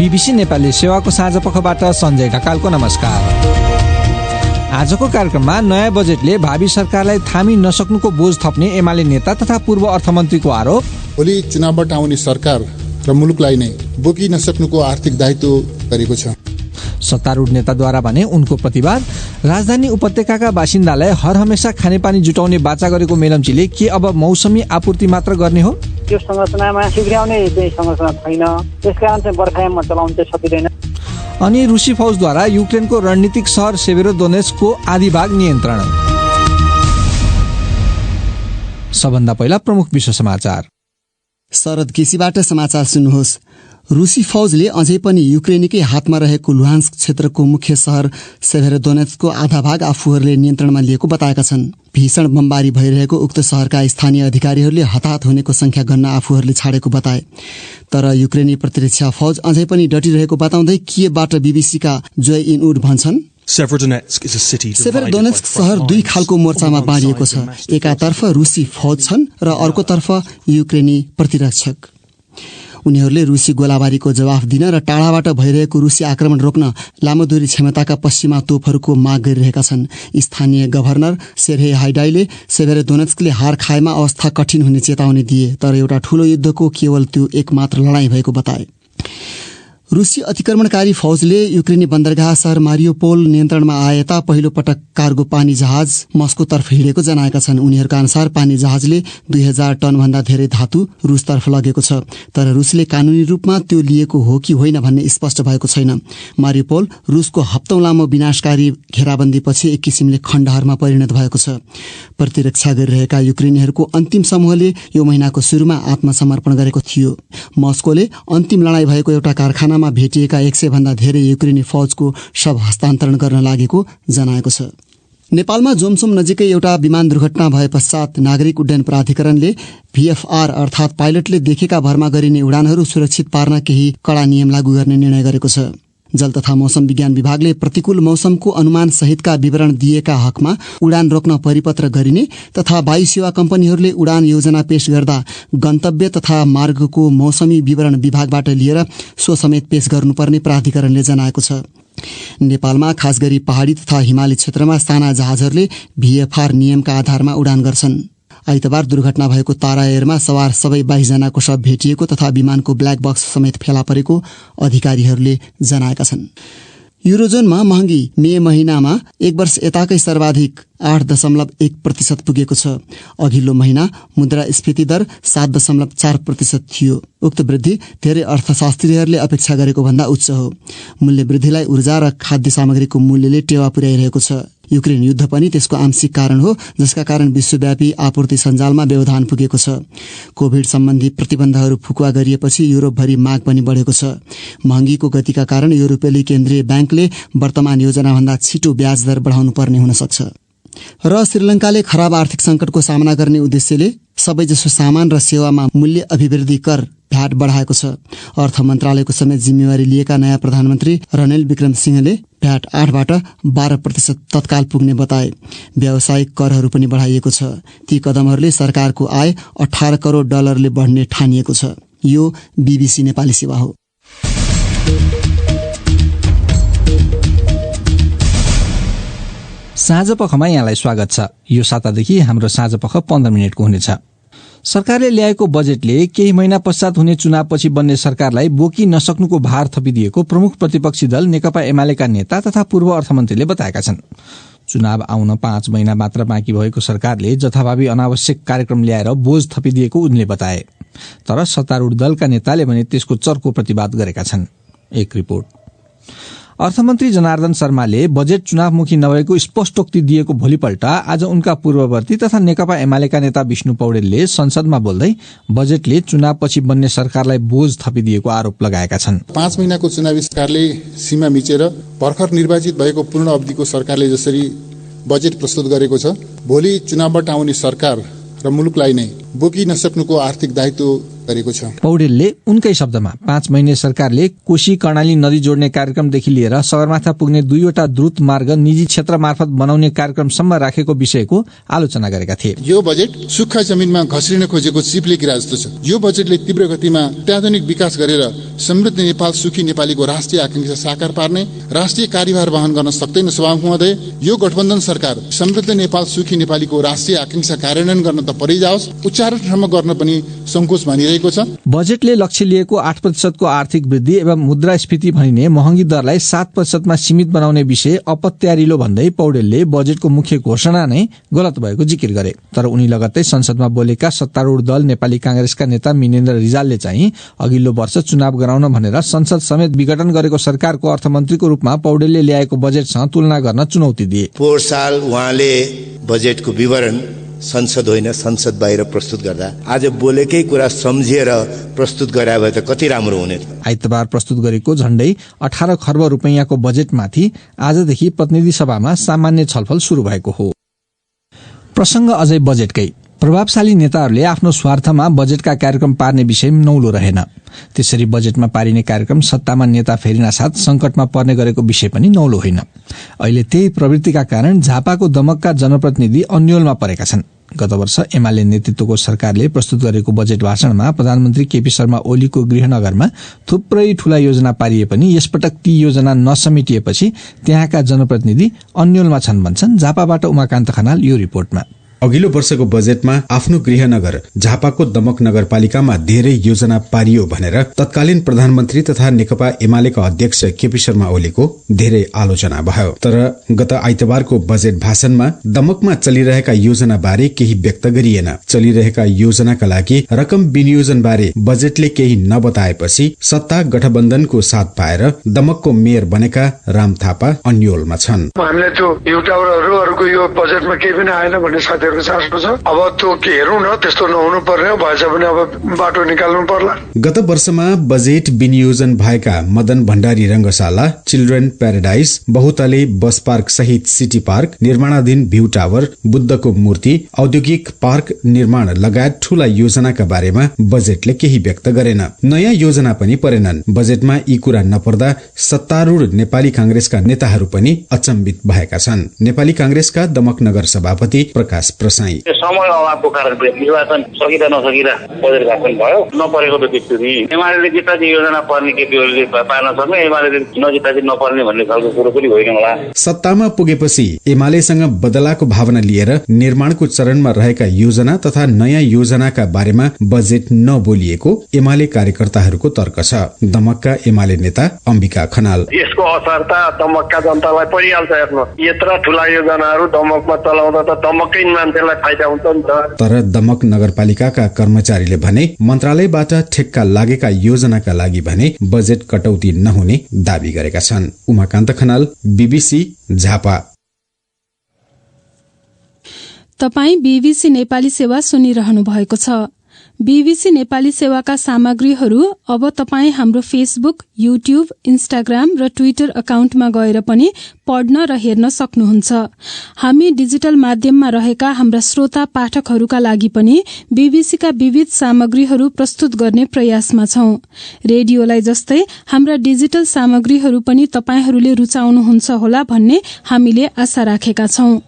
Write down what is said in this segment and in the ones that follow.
BBC Nepali सेवाको साँझपखबाट सञ्जय ढकालको नमस्कार। आजको कार्यक्रममा नयाँ बजेटले भावी सरकारलाई थामी नसक्नुको बोझ थप्ने एमाले नेता तथा पूर्व अर्थमन्त्रीको आरोप। भोलि चुनावबाट आउने सरकार र मुलुकलाई नै बोकी नसक्नुको आर्थिक दायित्व गरेको छ। सत्तारूढ नेताद्वारा भने उनको प्रतिवाद। राजधानी उपत्यकाका बासिन्दालाई हरहमेशा खानेपानी जुटाउने बाचा गरेको मेलम्चीले के अब मौसमी आपूर्ति मात्र गर्ने हो? यो संरचनामा सिग्राउने संरचना छैन, त्यसकारण चाहिँ बर्खायाममा चलाउन चाहिँ सकिँदैन। अनि रुसी फौजद्वारा युक्रेनको रणनीतिक सहर सेभेरोदोनेस्कको आधी भाग नियन्त्रण। सबभन्दा पहिला प्रमुख विश्व समाचार। शरद केसीबाट समाचार सुन्नुहोस्। रुसी फौजले अझै पनि युक्रेनीकै हातमा रहेको लुहान्स्क क्षेत्रको मुख्य सहर सेभेरोदोनेस्कको आधा भाग आफूहरूले नियन्त्रणमा लिएको बताएका छन्। भीषण बमबारी भइरहेको उक्त सहरका स्थानीय अधिकारीहरूले हताहत हुनेको संख्या गन्न आफूहरूले छाडेको बताए। तर युक्रेनी प्रतिरक्षा फौज अझै पनि डटिरहेको बताउँदै कियवबाट बीबीसीका जोय इनउड भन्छन्, सेभेरोदोनेस्क सहर दुई खालको मोर्चामा बाँडिएको छ। एकातर्फ रुसी फौज छन् र अर्कोतर्फ युक्रेनी प्रतिरक्षक। उनीहरूले रुसी गोलाबारीको जवाफ दिन र टाढाबाट भइरहेको रुसी आक्रमण रोक्न लामो दूरी क्षमताका पश्चिमा तोपहरूको माग गरिरहेका छन्। स्थानीय गभर्नर सेर्हे हाइडाईले सेभेरोदोनेस्कले हार खाएमा अवस्था कठिन हुने चेतावनी दिए, तर एउटा ठूलो युद्धको केवल त्यो एकमात्र लडाईँ भएको बताए। रुसी अतिक्रमणकारी फौजले युक्रेनी बन्दरगाह सहर मारियोपोल नियन्त्रणमा आए यता पहिलो पटक कार्गो पानी जहाज मस्कोतर्फ हिँडेको जनाएका छन्। उनीहरूका अनुसार पानी जहाजले 2000 टनभन्दा धेरै धातु रुसतर्फ लगेको छ, तर रुसले कानूनी रूपमा त्यो लिएको हो कि होइन भन्ने स्पष्ट भएको छैन। मारियोपोल रुसको हप्तौं लामो विनाशकारी घेराबन्दीपछि एक किसिमले खण्डहरमा परिणत भएको छ। प्रतिरक्षा गरिरहेका युक्रेनीहरूको अन्तिम समूहले यो महिनाको सुरुमा आत्मसमर्पण गरेको थियो। मस्कोले अन्तिम लडाईँ भएको एउटा कारखाना भेटिएका 100 भन्दा धेरै युक्रेनी फौजको शव हस्तान्तरण गर्न लागेको जनाएको छ। नेपालमा जोमसोम नजिकै एउटा विमान दुर्घटना भए पश्चात नागरिक उड्डयन प्राधिकरणले VFR अर्थात् पाइलटले देखेका भरमा गरिने उडानहरू सुरक्षित पार्न केही कडा नियम लागू गर्ने निर्णय गरेको छ। जल तथा मौसम विज्ञान विभागले प्रतिकूल मौसमको अनुमान सहितका विवरण दिएका हकमा उडान रोक्न परिपत्र गरिने तथा वायु सेवा कम्पनीहरूले उडान योजना पेश गर्दा गन्तव्य तथा मार्गको मौसमी विवरण विभागबाट लिएर सो समेत पेश गर्नुपर्ने प्राधिकरणले जनाएको छ। नेपालमा खास गरी पहाडी तथा हिमाली क्षेत्रमा साना जहाजहरूले VFR नियमका आधारमा उडान गर्छन्। आइतबार दुर्घटना भएको तारा एयरमा सवार सबै 22 जनाको शव भेटिएको तथा विमानको ब्ल्याक बक्स समेत फेला परेको अधिकारीहरूले जनाएका छन्। युरोजोनमा महँगी मे महिनामा एक वर्ष यताकै सर्वाधिक 8.1% पुगेको छ। अघिल्लो महिना मुद्रास्फीति दर 7.4% थियो। उक्त वृद्धि धेरै अर्थशास्त्रीहरूले अपेक्षा गरेको भन्दा उच्च हो। मूल्य वृद्धिलाई ऊर्जा र खाद्य सामग्रीको मूल्यले टेवा पुर्याइरहेको छ। युक्रेन युद्ध पनि त्यसको आंशिक कारण हो, जसका कारण विश्वव्यापी आपूर्ति सञ्जालमा व्यवधान पुगेको छ। कोभिड सम्बन्धी प्रतिबन्धहरू फुकुवा गरिएपछि युरोपभरि माग पनि बढेको छ। महँगीको गतिका कारण युरोपेली केन्द्रीय ब्याङ्कले वर्तमान योजनाभन्दा छिटो ब्याज दर बढाउनु पर्ने हुन सक्छ। र श्रीलङ्काले खराब आर्थिक संकटको सामना गर्ने उद्देश्यले सबैजसो सामान र सेवामा मूल्य अभिवृद्धि कर भ्याट बढाएको छ। अर्थ मन्त्रालयको समेत जिम्मेवारी लिएका नयाँ प्रधानमन्त्री रनिल विक्रमसिंहले भ्याट 8बाट 12% तत्काल पुग्ने बताए। व्यावसायिक करहरू पनि बढाइएको छ। ती कदमहरूले सरकारको आय $18 करोड बढ्ने ठानिएको छ। यो बीबीसी नेपाली सेवा हो। साँझपखमा यहाँलाई स्वागत छ। यो सातादेखि हाम्रो साँझपख 15 मिनटको हुनेछ। सरकारले ल्याएको बजेटले केही महिना पश्चात हुने चुनावपछि बन्ने सरकारलाई बोकी नसक्नुको भार थपिदिएको प्रमुख प्रतिपक्षी दल नेकपा एमालेका नेता तथा पूर्व अर्थमन्त्रीले बताएका छन्। चुनाव आउन 5 महिना मात्र बाँकी भएको सरकारले जथाभावी अनावश्यक कार्यक्रम ल्याएर बोझ थपिदिएको उनले बताए। तर सत्तारूढ दलका नेताले भने त्यसको चर्को प्रतिवाद गरेका छन्। एक रिपोर्ट। अर्थमन्त्री जनार्दन शर्माले बजेट चुनावमुखी नभएको स्पष्टोक्ति दिएको भोलिपल्ट आज उनका पूर्ववर्ती तथा नेकपा एमालेका नेता विष्णु पौडेलले संसदमा बोल्दै बजेटले चुनावपछि बन्ने सरकारलाई बोझ थपिदिएको आरोप लगाएका छन्। 5 महिनाको चुनावी सरकारले सीमा मिचेर भर्खर निर्वाचित भएको पूर्ण अवधिको सरकारले जसरी बजेट प्रस्तुत गरेको छ, भोलि चुनावबाट आउने सरकार र मुलुकलाई नै बोकी नसक्नुको आर्थिक दायित्व गरेको छ। पौडेलले उनकै शब्दमा 5 महिने सरकारले कोशी कर्णाली नदी जोड्ने कार्यक्रमदेखि लिएर सगरमाथा पुग्ने 2वटा द्रुत मार्ग निजी क्षेत्र मार्फत बनाउने कार्यक्रमसम्म राखेको विषयको आलोचना गरेका थिए। यो बजेट सुक्खा जमिनमा घस्रिन खोजेको चिप्ले किरा जस्तो छ। यो बजेटले तीव्र गतिमा अत्याधुनिक विकास गरेर समृद्ध नेपाल सुखी नेपालीको राष्ट्रिय आकांक्षा साकार पार्ने राष्ट्रिय कार्यभार वहन गर्न सक्दैन। सभामुख महोदय, यो गठबन्धन सरकार समृद्ध नेपाल सुखी नेपालीको राष्ट्रिय आकांक्षा कार्यान्वयन गर्न त परै जाओस्, उच्चारणसम्म गर्न पनि संकोच मानिरहेको छ। बजेटले लक्ष्य लिएको 8% को आर्थिक वृद्धि एवं मुद्रास्फीति भनिने महँगी दरलाई 7% मा सीमित बनाउने विषय अपत्यारिलो भन्दै पौडेलले बजेटको मुख्य घोषणा नै गलत भएको जिकिर गरे। तर उनी लगत्तै संसदमा बोलेका सत्तारूढ़ दल नेपाली कांग्रेसका नेता मिनेन्द्र रिजालले चाहिँ अघिल्लो वर्ष चुनाव गराउन भनेर संसद समेत विघटन गरेको सरकारको अर्थमन्त्रीको रूपमा पौडेलले ल्याएको बजेटसँग तुलना गर्न चुनौती दिए। पोहोर साल उहाँले बजेटको विवरण संसद होइन संसद बाहिर प्रस्तुत गर्दा आज बोलेकै कुरा सम्झिएर प्रस्तुत गरे भए त कति राम्रो हुने थियो। आइतबार प्रस्तुत गरेको झण्डै 18 खर्ब रुपैयाँको बजेटमाथि आजदेखि प्रतिनिधि सभामा सामान्य छलफल शुरू भएको हो। प्रसंग अझै बजेटकै। प्रभावशाली नेताहरूले आफ्नो स्वार्थमा बजेटका कार्यक्रम पार्ने विषय नौलो रहेन। त्यसरी बजेटमा पारिने कार्यक्रम सत्तामा नेता फेरिना साथ संकटमा पर्ने गरेको विषय पनि नौलो होइन। अहिले त्यही प्रवृत्तिका कारण झापाको दमकका जनप्रतिनिधि अन्योलमा परेका छन्। गत वर्ष एमाले नेतृत्वको सरकारले प्रस्तुत गरेको बजेट भाषणमा प्रधानमन्त्री केपी शर्मा ओलीको गृहनगरमा थुप्रै ठूला योजना पारिए पनि यसपटक ती योजना नसमेटिएपछि त्यहाँका जनप्रतिनिधि अन्योलमा छन् भन्छन् झापाबाट उमाकान्त खनाल यो रिपोर्टमा। अघिल्लो वर्षको बजेटमा आफ्नो गृहनगर झापाको दमक नगरपालिकामा धेरै योजना पारियो भनेर तत्कालीन प्रधानमन्त्री तथा नेकपा एमालेका अध्यक्ष केपी शर्मा ओलीको धेरै आलोचना भयो। तर गत आइतबारको बजेट भाषणमा दमकमा चलिरहेका योजना बारे केही व्यक्त गरिएन। चलिरहेका योजनाका लागि रकम विनियोजन बारे बजेटले केही नबताएपछि सत्ता गठबन्धनको साथ पाएर दमकको मेयर बनेका राम थापा अन्योलमा छन्। हामीले त्यो एउटाहरूको यो बजेटमा केही पनि आएन भन्ने चासो छ। अब त्यो के हेरौँ न, त्यस्तो नहुनु पर्ने भएछ भने अब बाटो निकाल्नु पर्ला। गत वर्षमा बजेट विनियोजन भएका मदन भण्डारी रंगशाला, चिल्ड्रेन प्याराडाइज, बहुतले बस पार्क सहित सिटी पार्क, निर्माणाधीन भ्यू टावर, बुद्धको मूर्ति, औद्योगिक पार्क निर्माण लगायत ठूला योजनाका बारेमा बजेटले केही व्यक्त गरेन। नयाँ योजना पनि परेनन्। बजेटमा यी कुरा नपर्दा सत्तारूढ़ नेपाली कांग्रेसका नेताहरू पनि अचम्बित भएका छन्। नेपाली कांग्रेसका दमक नगर सभापति प्रकाश प्रसाई, समय अभावको कारणले निर्वाचन सकिँदा नसकिँदा बजेट भाषण भयो, नपरेको त देख्छु नि। एमाले जित्दा चाहिँ योजना पर्ने केपीओलीले पार्न सक्ने, एमाले नजित्दा चाहिँ नपर्ने भन्ने खालको कुरो पनि होइन होला। सत्तामा पुगेपछि एमालेसँग बदलाको भावना लिएर निर्माणको चरणमा रहेका योजना तथा नयाँ योजनाका बारेमा बजेट नबोलिएको एमाले कार्यकर्ताहरूको तर्क छ। दमकका एमाले नेता अम्बिका खनाल, यसको असर त दमकका जनतालाई परिहाल्छ। हेर्नु, यत्रा ठूला योजनाहरू दमकमा चलाउँदा त दमकै मान्छेलाई फाइदा हुन्छ नि त। तर दमक नगरपालिकाका कर्मचारीले भने मन्त्रालयबाट ठेक्का लागेका योजनाका लागि भने बजेट कटौती नहुने दावी गरेका छन्। उमाकान्त खनाल, बीबीसी, झापा। तपाई बीबीसी नेपाली सेवा सुनिरहनु भएको छ। बीबीसी नेपाली सेवाका सामग्रीहरू अब तपाई हाम्रो फेसबुक, युट्युब, इन्स्टाग्राम र ट्विटर अकाउन्टमा गएर पनि पढ्न र हेर्न सक्नुहुन्छ। हामी डिजिटल माध्यममा रहेका हाम्रा श्रोता पाठकहरूका लागि पनि बीबीसीका विविध सामग्रीहरू प्रस्तुत गर्ने प्रयासमा छौं। रेडियोलाई जस्तै हाम्रा डिजिटल सामग्रीहरू पनि तपाईहरूले रुचाउनुहुन्छ होला भन्ने हामीले आशा राखेका छौं।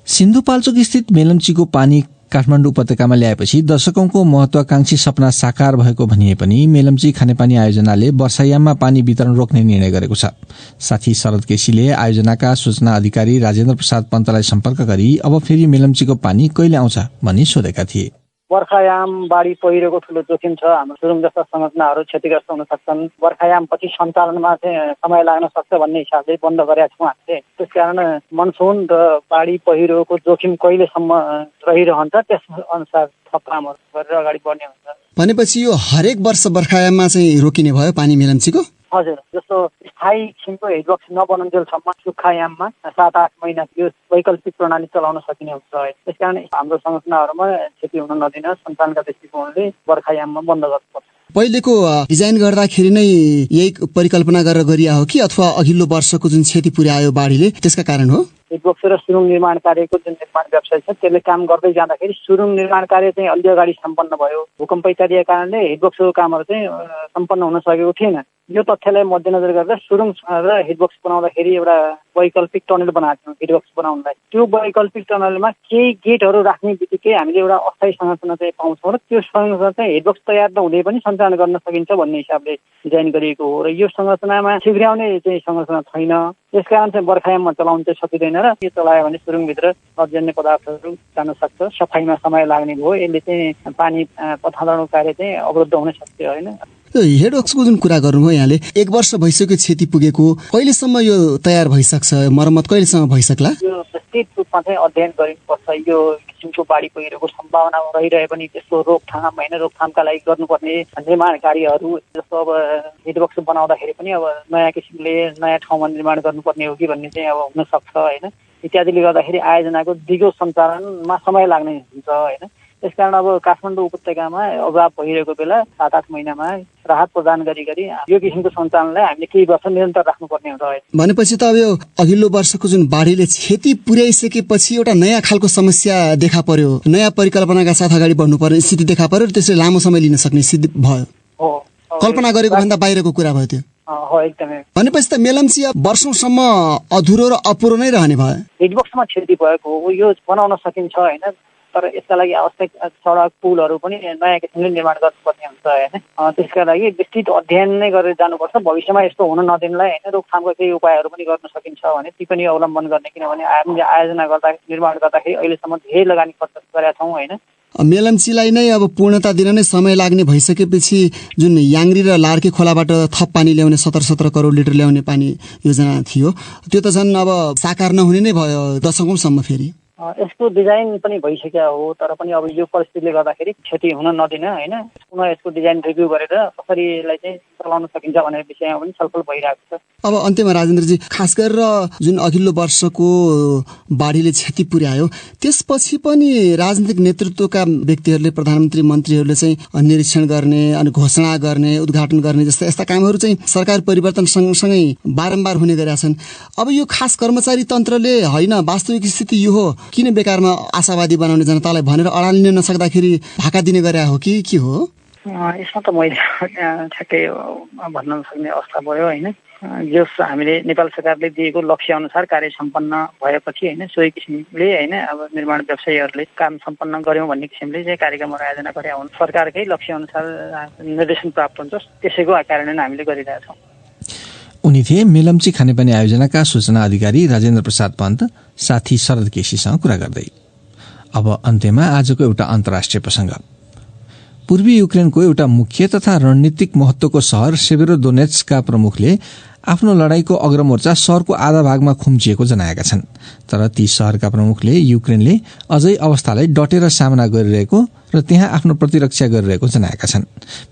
सिन्धुपाल्चोक स्थित मेलम्चीको पानी काठमाडौँ उपत्यकामा ल्याएपछि दशकौंको महत्वाकांक्षी सपना साकार भएको भनिए पनि मेलम्ची खानेपानी आयोजनाले वर्षायाममा पानी वितरण रोक्ने निर्णय गरेको छ। साथी शरद केसीले आयोजनाका सूचना अधिकारी राजेन्द्र प्रसाद पन्तलाई सम्पर्क गरी अब फेरि मेलम्चीको पानी कहिले आउँछ भनी सोधेका थिए। बर्खायाम बाढी पहिरोको ठूलो जोखिम छ। हाम्रो सुरुङ जस्ता संरचनाहरू क्षतिग्रस्त हुन सक्छन्। बर्खायाम पछि सञ्चालनमा चाहिँ समय लाग्न सक्छ भन्ने हिसाबले बन्द गरेका छौँ हामीले। त्यसकारण मनसुन र बाढी पहिरोको जोखिम कहिलेसम्म रहिरहन्छ त्यस अनुसार थप कामहरू गरेर अगाडि बढ्ने हुन्छ। भनेपछि यो हरेक वर्ष बर्खायाममा चाहिँ रोकिने भयो पानी मेलम्चीको? हजुर, जस्तो स्थायी किसिमको हिडबक्स नबनुन्जेलसम्म सुक्खायाममा 7-8 महिना यो वैकल्पिक प्रणाली चलाउन सकिने हुन्छ। त्यसकारण हाम्रो संरचनाहरूमा क्षति हुन नदिन सञ्चालनका दृष्टिकोणले बर्खायाममा बन्द गर्नुपर्छ। पहिलेको डिजाइन गर्दाखेरि नै यही परिकल्पना गरेर गरिया हो कि अथवा अघिल्लो वर्षको जुन क्षति पुर्यायो बाढीले त्यसका कारण हो? हिटबक्स र सुरुङ निर्माण कार्यको जुन निर्माण व्यवसाय छ त्यसले काम गर्दै जाँदाखेरि सुरुङ निर्माण कार्य चाहिँ अलि अगाडि सम्पन्न भयो। भूकम्प इत्यादिका कारणले हिटबक्सको कामहरू चाहिँ सम्पन्न हुन सकेको थिएन। यो तथ्यलाई मध्यनजर गरेर सुरुङ र हिटबक्स बनाउँदाखेरि एउटा वैकल्पिक टनल बनाएको थियौँ हिटबक्स बनाउनलाई। त्यो वैकल्पिक टनलमा केही गेटहरू राख्ने बित्तिकै हामीले एउटा अस्थायी संरचना चाहिँ पाउँछौँ र त्यो संरचना चाहिँ हिटबक्स तयार नहुँदै पनि सञ्चालन गर्न सकिन्छ भन्ने हिसाबले डिजाइन गरिएको हो र यो संरचनामा छिग्र्याउने चाहिँ संरचना छैन। त्यसकारण चाहिँ बर्खायाममा चलाउन चाहिँ सकिँदैन र यो चलायो भने सुरुङभित्र लतजन्य पदार्थहरू जान सक्छ। सफाइमा समय लाग्ने भयो। यसले चाहिँ पानी पठाउनु कार्य चाहिँ अवरुद्ध हुन सक्थ्यो होइन। हिटबक्सको जुन कुरा गर्नुभयो यहाँले 1 वर्ष भइसक्यो क्षति पुगेको, कहिलेसम्म यो तयार भइसक्छ, मर्मत कहिलेसम्म भइसक्ला? यो विस्तृत रूपमा चाहिँ अध्ययन गरिनुपर्छ। यो किसिमको बाढी पहिरोको सम्भावना रहिरहे पनि त्यसको रोकथाम होइन, रोकथामका लागि गर्नुपर्ने निर्माण कार्यहरू जस्तो अब हिटबक्स बनाउँदाखेरि पनि अब नयाँ किसिमले नयाँ ठाउँमा निर्माण गर्नुपर्ने हो कि भन्ने चाहिँ अब हुन सक्छ होइन। इत्यादिले गर्दाखेरि आयोजनाको दिगो सञ्चालनमा समय लाग्ने हुन्छ होइन। त्यसकारण अब काठमाडौँ उपत्यकामा अभाव भइरहेको बेला 7-8 महिनामा राहत प्रदान गरी यो किसिमको सञ्चालनलाई हामीले केही वर्ष निरन्तर राख्नुपर्ने हुन्छ। भनेपछि त अब यो अघिल्लो वर्षको जुन बाढीले क्षति पुर्याइसकेपछि एउटा नयाँ खालको समस्या देखा पर्यो, नयाँ परिकल्पनाका साथ अगाडि बढ्नुपर्ने स्थिति देखा पर्यो र त्यसले लामो समय लिन सक्ने स्थिति भयो। कल्पना गरेको भन्दा बाहिरको कुरा भयो त्यो। एकदमै। भनेपछि त मेलम्ची वर्षौंसम्म अधुरो र अपुरो नै रहने भयो। हिटबक्समा क्षति भएको हो, यो बनाउन सकिन्छ होइन, तर यसका लागि आवश्यक सडक पुलहरू पनि नयाँ किसिमले निर्माण गर्नुपर्ने हुन्छ होइन। त्यसका लागि विस्तृत अध्ययन नै गरेर जानुपर्छ। भविष्यमा यस्तो हुन नदिनलाई होइन रोकथामका केही उपायहरू पनि गर्न सकिन्छ भने ती पनि अवलम्बन गर्ने, किनभने हामीले आयोजना गर्दा निर्माण गर्दाखेरि अहिलेसम्म धेरै लगानी खर्च गरेका छौँ होइन। मेलम्चीलाई नै अब पूर्णता दिन नै समय लाग्ने भइसकेपछि जुन याङ्री र लार्के खोलाबाट थप पानी ल्याउने 17 करोड लिटर ल्याउने पानी योजना थियो त्यो त झन् अब साकार नहुने नै भयो दशकौंसम्म। फेरि यसको डिजाइन पनि भइसक्यो हो, तर पनि अब यो परिस्थितिले गर्दाखेरि क्षति हुन नदिन होइन पुनः यसको डिजाइन रिभ्यू गरेर कसरी यसलाई चाहिँ चलाउन सकिन्छ भन्ने विषयमा पनि छलफल भइरहेको छ। अब अन्त्यमा राजेन्द्रजी, खास गरेर जुन अघिल्लो वर्षको बाढीले क्षति पुर्यायो त्यसपछि पनि राजनीतिक नेतृत्वका व्यक्तिहरूले, प्रधानमन्त्री मन्त्रीहरूले चाहिँ निरीक्षण गर्ने अनि घोषणा गर्ने, उद्घाटन गर्ने जस्ता यस्ता कामहरू चाहिँ सरकार परिवर्तन सँगसँगै बारम्बार हुने गरेका छन्। अब यो खास कर्मचारी तन्त्रले होइन वास्तविक स्थिति यो हो, किन बेकारमा आशावादी बनाउने जनतालाई भनेर अडाल्न नसक्दाखेरि भाका दिने गरे हो कि के हो? यसमा त मैले ठ्याक्कै भन्न नसक्ने अवस्था भयो होइन। जस हामीले नेपाल सरकारले दिएको लक्ष्य अनुसार कार्य सम्पन्न भएपछि होइन सोही किसिमले होइन अब निर्माण व्यवसायीहरूले काम सम्पन्न गर्यौँ भन्ने किसिमले चाहिँ कार्यक्रमहरू आयोजना गरे हुन्। सरकारकै लक्ष्य अनुसार निर्देशन प्राप्त हुन्छ, त्यसैको कार्यान्वयन हामीले गरिरहेछौँ। उनी थिए मेलम्ची खानेपानी आयोजनाका सूचना अधिकारी राजेन्द्र प्रसाद पन्त साथी शरद केसीसँग कुरा गर्दै। अब अन्त्यमा आजको एउटा अन्तर्राष्ट्रिय प्रसंग। पूर्वी युक्रेनको एउटा मुख्य तथा रणनीतिक महत्वको शहर सेभेरोदोनेट्सका प्रमुखले आफ्नो लडाईँको अग्रमोर्चा शहरको आधा भागमा खुम्चिएको जनाएका छन्। तर ती शहरका प्रमुखले युक्रेनले अझै अवस्थालाई डटेर सामना गरिरहेको र त्यहाँ आफ्नो प्रतिरक्षा गरिरहेको जनाएका छन्।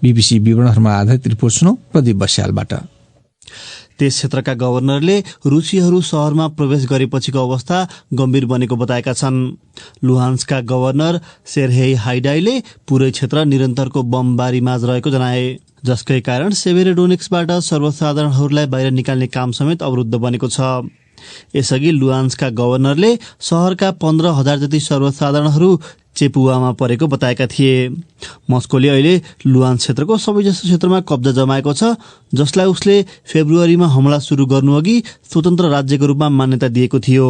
बीबीसी विवरणहरूमा आधारित रिपोर्ट सुनौ प्रदीप बस्यालबाट। त्यस क्षेत्रका गभर्नरले रुसीहरू शहरमा प्रवेश गरेपछिको अवस्था गम्भीर बनेको बताएका छन्। लुहान्सका गभर्नर सेर्हेई हाइडाईले पूरै क्षेत्र निरन्तरको बमबारीमाझ रहेको जनाए, जसकै कारण सेभेरोडोनेट्सबाट सर्वसाधारणहरूलाई बाहिर निकाल्ने काम समेत अवरुद्ध बनेको छ। यसअघि लुहान्सका गभर्नरले शहरका 15,000 जति सर्वसाधारणहरू चेपुवामा परेको बताएका थिए। मस्कोले अहिले लुहान्स क्षेत्रको सबैजसो क्षेत्रमा कब्जा जमाएको छ, जसलाई उसले फेब्रुअरीमा हमला सुरु गर्नुअघि स्वतन्त्र राज्यको रूपमा मान्यता दिएको थियो।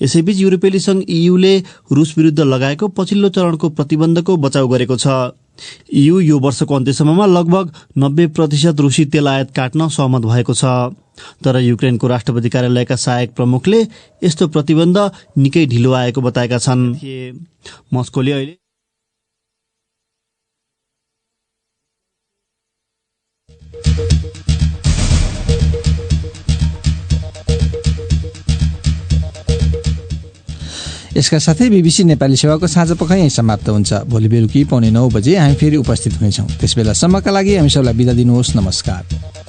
यसैबीच युरोपेली संघ ईयूले रुस विरुद्ध लगाएको पछिल्लो चरणको प्रतिबन्धको बचाउ गरेको छ। ईयू यो वर्षको अन्त्यसम्ममा लगभग 90% रुसी तेल आयात काट्न सहमत भएको छ। तर युक्रेनको राष्ट्रपति कार्यालयका सहायक प्रमुखले यस्तो प्रतिबन्ध निकै ढिलो आएको बताएका छन्। मस्कोले अहिले यसका साथै बीबीसी नेपाली सेवाको साँझ पख यही समाप्त हुन्छ। भोलि बेलुकी 9:15 बजे हामी फेरि उपस्थित हुनेछौँ। त्यसबेलासम्मका लागि हामी सबैलाई बिदा दिनुहोस्। नमस्कार।